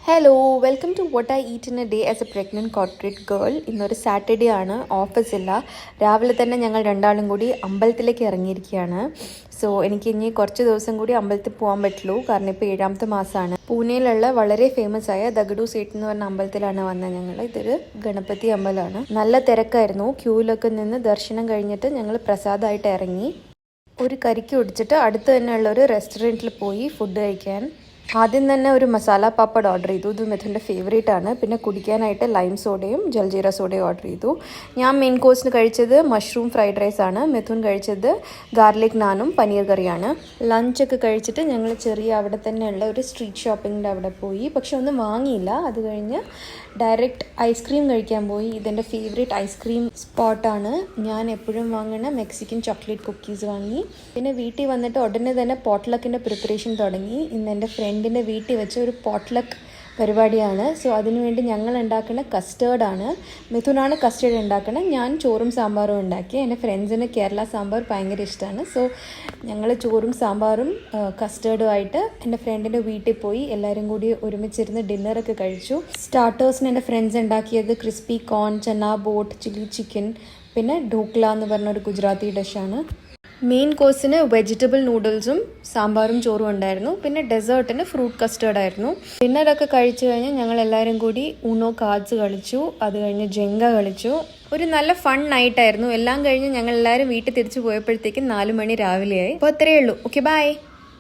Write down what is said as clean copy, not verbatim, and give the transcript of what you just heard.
Hello welcome to what I eat in a day as a pregnant corporate girl. ഇന്നൊരു Saturday ആണ്, ഓഫീസില്ല. രാവിലെ തന്നെ ഞങ്ങൾ രണ്ടാളും കൂടി അമ്പലത്തിലേക്ക് ഇറങ്ങിയിരിക്കുകയാണ്. സോ എനിക്ക് ഇനി കുറച്ച് ദിവസം കൂടി അമ്പലത്തിൽ പോകാൻ പറ്റുള്ളൂ, കാരണം ഇപ്പോൾ 7ാമത്തെ മാസമാണ്. പൂനെയിലുള്ള വളരെ ഫേമസ് ആയ ദഗഡു സേട്ട് എന്ന് പറഞ്ഞ അമ്പലത്തിലാണ് വന്നത് ഞങ്ങൾ. ഇതൊരു ഗണപതി അമ്പലമാണ്. നല്ല തിരക്കായിരുന്നു. ക്യൂവിലൊക്കെ നിന്ന് ദർശനം കഴിഞ്ഞിട്ട് ഞങ്ങൾ പ്രസാദമായിട്ട് ഇറങ്ങി. ഒരു കരിക്ക് ഒടിച്ചിട്ട് അടുത്ത് തന്നെയുള്ള ഒരു റെസ്റ്റോറൻറ്റിൽ പോയി ഫുഡ് കഴിക്കാൻ. ആദ്യം തന്നെ ഒരു മസാല പാപ്പഡ് ഓർഡർ ചെയ്തു. ഇത് മിഥുൻ്റെ ഫേവറേറ്റ് ആണ്. പിന്നെ കുടിക്കാനായിട്ട് ലൈം സോഡയും ജൽജീര സോഡയും ഓർഡർ ചെയ്തു. ഞാൻ മെയിൻ കോഴ്സിന് കഴിച്ചത് മഷ്റൂം ഫ്രൈഡ് റൈസ് ആണ്. മിഥുൻ കഴിച്ചത് ഗാർലിക് നാനും പനീർ കറിയാണ്. ലഞ്ചൊക്കെ കഴിച്ചിട്ട് ഞങ്ങൾ ചെറിയ അവിടെ തന്നെയുള്ള ഒരു സ്ട്രീറ്റ് ഷോപ്പിങ്ങിൻ്റെ അവിടെ പോയി. പക്ഷെ ഒന്നും വാങ്ങിയില്ല. അത് കഴിഞ്ഞ് ഡയറക്റ്റ് ഐസ്ക്രീം കഴിക്കാൻ പോയി. ഇതെൻ്റെ ഫേവറേറ്റ് ഐസ്ക്രീം സ്പോട്ടാണ്. ഞാൻ എപ്പോഴും വാങ്ങുന്ന മെക്സിക്കൻ ചോക്ലേറ്റ് കുക്കീസ് വാങ്ങി. പിന്നെ വീട്ടിൽ വന്നിട്ട് ഉടനെ തന്നെ പോട്ട്ലക്കിൻ്റെ പ്രിപ്പറേഷൻ തുടങ്ങി. ഇന്ന് എൻ്റെ ഫ്രണ്ടിൻ്റെ വീട്ടിൽ വെച്ച് ഒരു പോട്ട്ലക്ക് പരിപാടിയാണ്. സോ അതിനുവേണ്ടി ഞങ്ങൾ ഉണ്ടാക്കുന്ന കസ്റ്റേർഡാണ്. മിഥുനാണ് കസ്റ്റേർഡ് ഉണ്ടാക്കുന്നത്. ഞാൻ ചോറും സാമ്പാറും ഉണ്ടാക്കി. എൻ്റെ ഫ്രണ്ട്സിന് കേരള സാമ്പാർ ഭയങ്കര ഇഷ്ടമാണ്. സോ ഞങ്ങൾ ചോറും സാമ്പാറും കസ്റ്റേർഡുമായിട്ട് എൻ്റെ ഫ്രണ്ടിൻ്റെ വീട്ടിൽ പോയി എല്ലാവരും കൂടി ഒരുമിച്ചിരുന്ന് ഡിന്നറൊക്കെ കഴിച്ചു. സ്റ്റാർട്ടേഴ്സിന് എൻ്റെ ഫ്രണ്ട്സ് ഉണ്ടാക്കിയത് ക്രിസ്പി കോൺ, ചന ബോട്ട്, ചില്ലി ചിക്കൻ, പിന്നെ ഢോക്ല എന്ന് പറഞ്ഞൊരു ഗുജറാത്തി ഡിഷാണ്. മെയിൻ കോഴ്സിന് വെജിറ്റബിൾ നൂഡിൽസും സാമ്പാറും ചോറും ഉണ്ടായിരുന്നു. പിന്നെ ഡെസേർട്ടിന് ഫ്രൂട്ട് കസ്റ്റേർഡ് ആയിരുന്നു. ഡിന്നറൊക്കെ കഴിച്ചു കഴിഞ്ഞ് ഞങ്ങൾ എല്ലാവരും കൂടി ഊണോ കാർഡ്സ് കളിച്ചു. അത് കഴിഞ്ഞ് ജെങ്ക കളിച്ചു. ഒരു നല്ല ഫൺ നൈറ്റായിരുന്നു. എല്ലാം കഴിഞ്ഞ് ഞങ്ങൾ എല്ലാവരും വീട്ടിൽ തിരിച്ചു പോയപ്പോഴത്തേക്കും 4 മണി രാവിലെയായി. അപ്പോൾ അത്രയേ ഉള്ളൂ. Okay, by.